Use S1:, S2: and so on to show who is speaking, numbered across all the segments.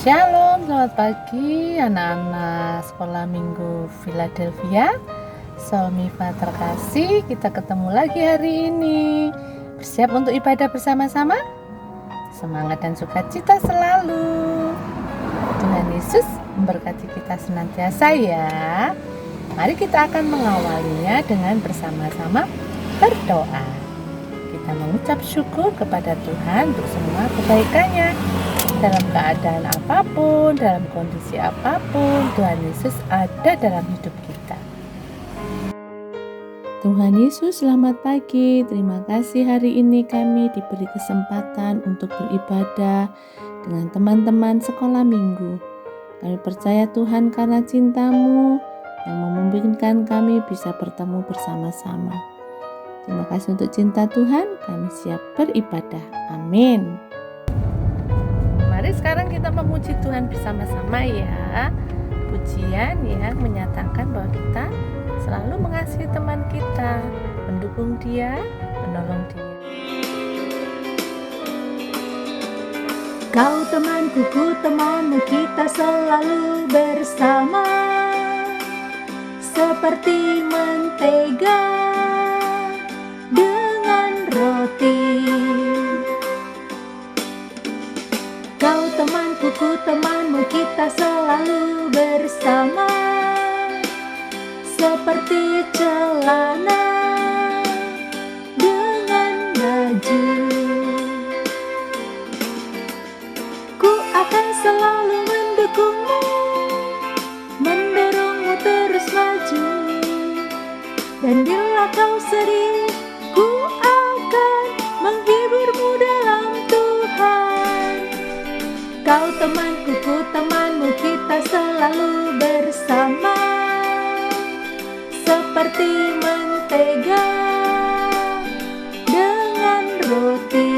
S1: Shalom, selamat pagi anak-anak sekolah minggu Philadelphia. Somiva terkasih, kita ketemu lagi hari ini. Bersiap untuk ibadah bersama-sama? Semangat dan sukacita selalu. Tuhan Yesus memberkati kita senantiasa ya. Mari kita akan mengawalinya dengan bersama-sama berdoa. Kita mengucap syukur kepada Tuhan untuk semua kebaikan-Nya. Dalam keadaan apapun, dalam kondisi apapun, Tuhan Yesus ada dalam hidup kita. Tuhan Yesus, selamat pagi. Terima kasih hari ini kami diberi kesempatan untuk beribadah dengan teman-teman sekolah minggu. Kami percaya Tuhan karena cinta-Mu yang memungkinkan kami bisa bertemu bersama-sama. Terima kasih untuk cinta Tuhan, kami siap beribadah. Amin. Mari sekarang kita memuji Tuhan bersama-sama ya. Pujian yang menyatakan bahwa kita selalu mengasihi teman kita, mendukung dia, menolong dia.
S2: Kau temanku, ku temanmu, kita selalu bersama, seperti mentega dengan roti. Kau temanku, ku temanmu, kita selalu bersama, seperti celana dengan baju. Ku akan selalu mendukungmu, mendorongmu terus maju. Dan bila kau sedih, ku akan menghiburmu dalam Tuhan. Kau temanku, ku temanmu, kita selalu bersama, seperti mentega dengan roti.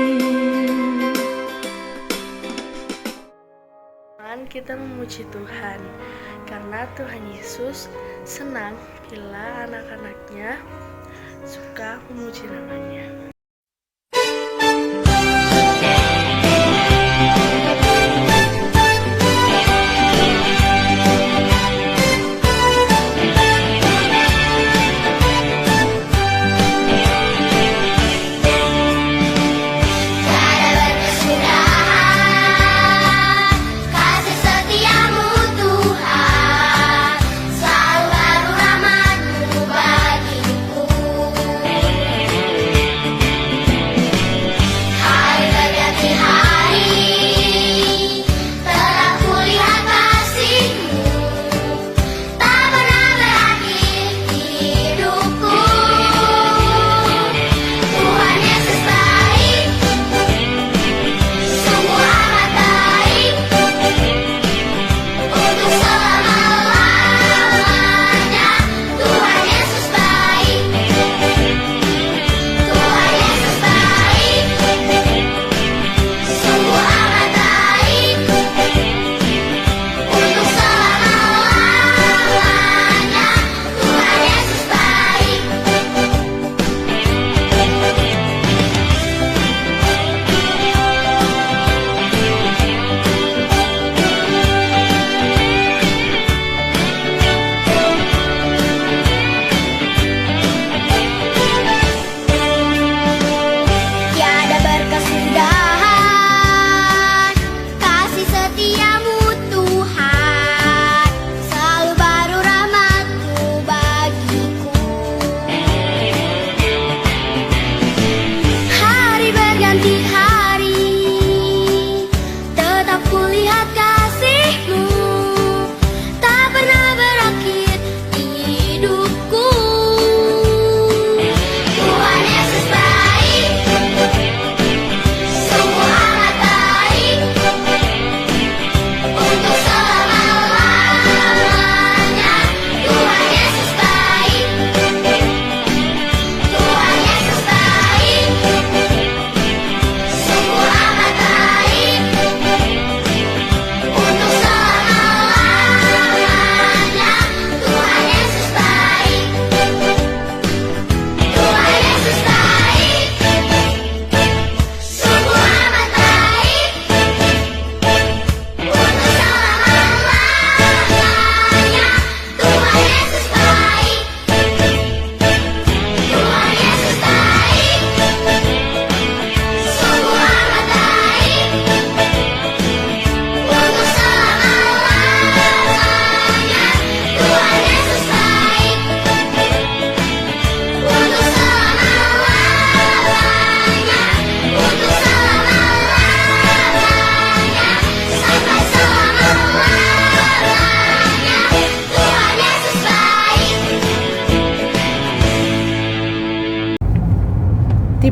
S3: Kita memuji Tuhan karena Tuhan Yesus senang bila anak-anaknya suka memuji namanya.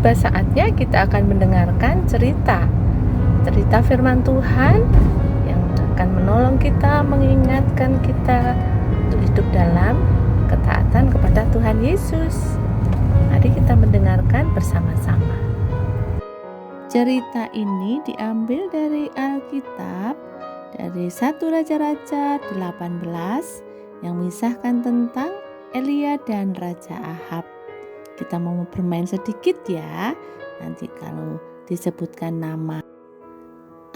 S1: tiba saatnya kita akan mendengarkan cerita firman Tuhan yang akan menolong kita, mengingatkan kita untuk hidup dalam ketaatan kepada Tuhan Yesus. Mari kita mendengarkan bersama-sama. Cerita ini diambil dari Alkitab, dari 1 Raja-Raja 18 yang mengisahkan tentang Elia dan Raja Ahab. Kita mau bermain sedikit ya, nanti kalau disebutkan nama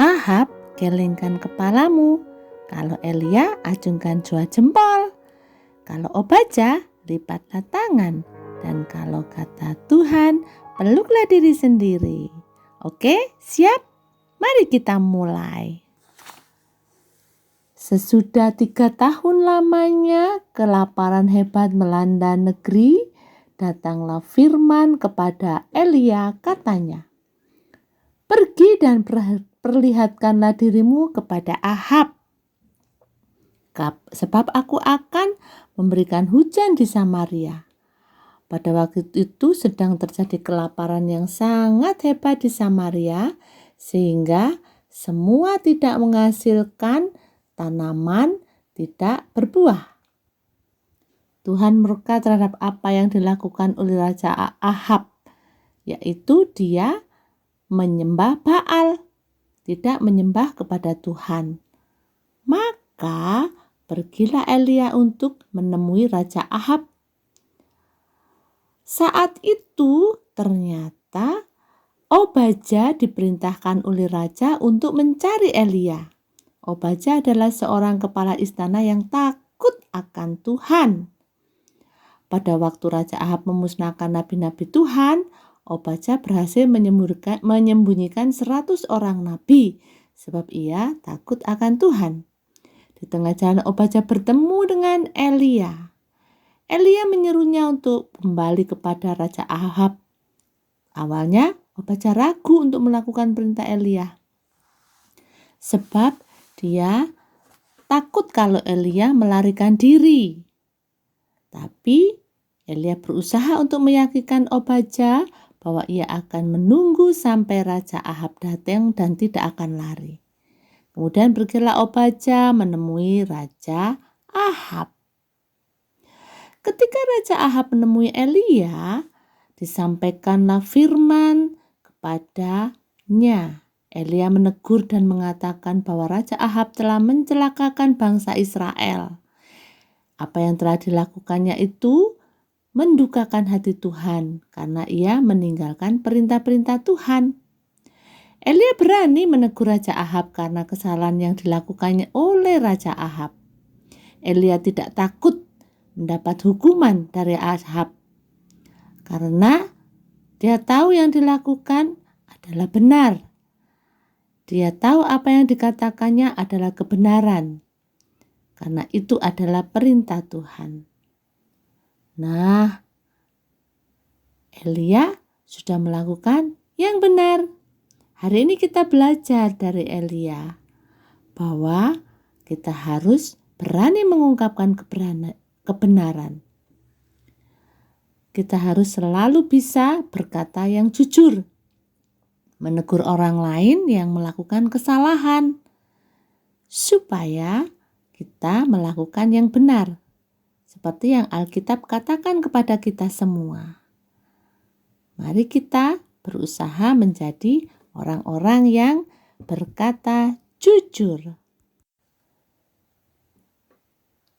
S1: Ahab, gelengkan kepalamu. Kalau Elia, acungkan dua jempol. Kalau Obadya, lipatlah tangan. Dan kalau kata Tuhan, peluklah diri sendiri. Oke, siap? Mari kita mulai. Sesudah 3 tahun lamanya kelaparan hebat melanda negeri, datanglah firman kepada Elia, katanya, "Pergi dan perlihatkanlah dirimu kepada Ahab, sebab aku akan memberikan hujan di Samaria." Pada waktu itu sedang terjadi kelaparan yang sangat hebat di Samaria, sehingga semua tidak menghasilkan tanaman, tidak berbuah. Tuhan murka terhadap apa yang dilakukan oleh Raja Ahab, yaitu dia menyembah Baal, tidak menyembah kepada Tuhan. Maka pergilah Elia untuk menemui Raja Ahab. Saat itu ternyata Obadya diperintahkan oleh raja untuk mencari Elia. Obadya adalah seorang kepala istana yang takut akan Tuhan. Pada waktu Raja Ahab memusnahkan nabi-nabi Tuhan, Obadya berhasil menyembunyikan 100 orang nabi, sebab ia takut akan Tuhan. Di tengah jalan Obadya bertemu dengan Elia. Elia menyerunya untuk kembali kepada Raja Ahab. Awalnya Obadya ragu untuk melakukan perintah Elia, sebab dia takut kalau Elia melarikan diri. Tapi Elia berusaha untuk meyakinkan Obadya bahwa ia akan menunggu sampai Raja Ahab datang dan tidak akan lari. Kemudian pergilah Obadya menemui Raja Ahab. Ketika Raja Ahab menemui Elia, disampaikanlah firman kepadanya. Elia menegur dan mengatakan bahwa Raja Ahab telah mencelakakan bangsa Israel. Apa yang telah dilakukannya itu mendukakan hati Tuhan karena ia meninggalkan perintah-perintah Tuhan. Elia berani menegur Raja Ahab karena kesalahan yang dilakukannya oleh Raja Ahab. Elia tidak takut mendapat hukuman dari Ahab karena dia tahu yang dilakukan adalah benar. Dia tahu apa yang dikatakannya adalah kebenaran, karena itu adalah perintah Tuhan. Nah, Elia sudah melakukan yang benar. Hari ini kita belajar dari Elia bahwa kita harus berani mengungkapkan kebenaran. Kita harus selalu bisa berkata yang jujur, menegur orang lain yang melakukan kesalahan, supaya kita melakukan yang benar. Seperti yang Alkitab katakan kepada kita semua. Mari kita berusaha menjadi orang-orang yang berkata jujur.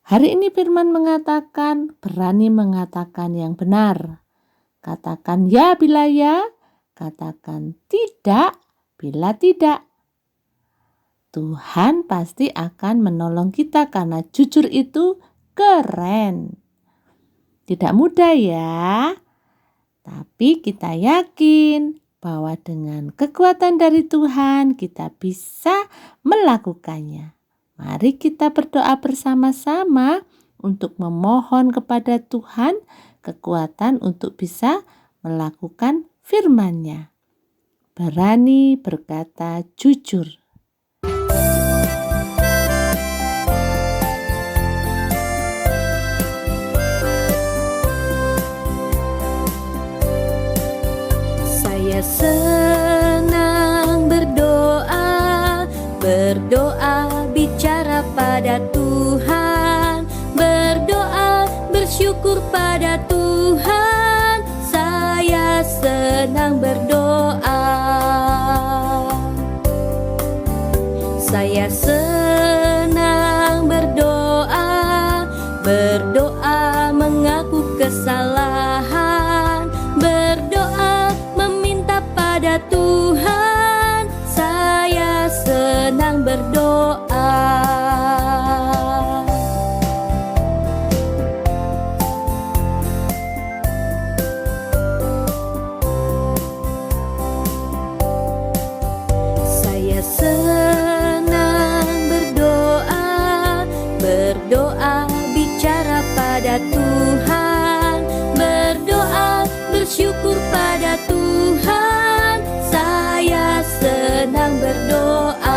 S1: Hari ini firman mengatakan, berani mengatakan yang benar. Katakan ya bila ya, katakan tidak bila tidak. Tuhan pasti akan menolong kita karena jujur itu keren. Tidak mudah ya, tapi kita yakin bahwa dengan kekuatan dari Tuhan kita bisa melakukannya. Mari kita berdoa bersama-sama untuk memohon kepada Tuhan kekuatan untuk bisa melakukan firman-Nya. Berani berkata jujur.
S2: Saya senang berdoa, berdoa bicara pada Tuhan, berdoa bersyukur pada Tuhan. Saya senang berdoa. Saya senang berdoa, berdoa mengaku kesalahan, berdoa meminta pada Tuhan. Saya senang berdoa. Saya senang berdoa, berdoa bicara pada Tuhan, berdoa bersyukur pada Tuhan. Saya senang berdoa.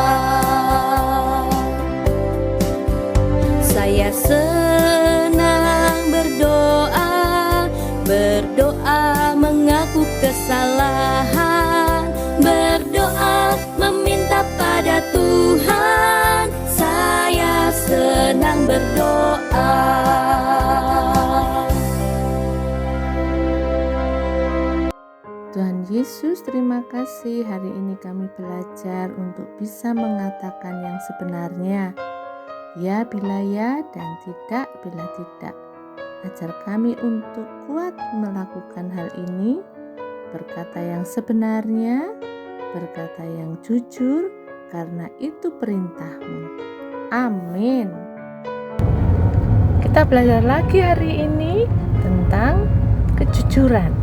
S2: Saya senang berdoa, berdoa mengaku kesalahan, berdoa meminta pada Tuhan. Saya senang berdoa.
S1: Tuhan Yesus, terima kasih hari ini kami belajar untuk bisa mengatakan yang sebenarnya. Ya bila ya dan tidak bila tidak. Ajar kami untuk kuat melakukan hal ini, berkata yang sebenarnya, berkata yang jujur, karena itu perintah-Mu. Amin. Kita belajar lagi hari ini tentang kejujuran.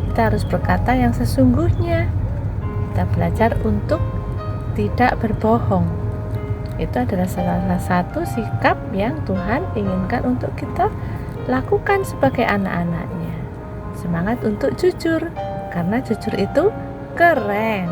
S1: Kita harus berkata yang sesungguhnya. Kita belajar untuk tidak berbohong. Itu adalah salah satu sikap yang Tuhan inginkan untuk kita lakukan sebagai anak-anaknya. Semangat untuk jujur, karena jujur itu keren.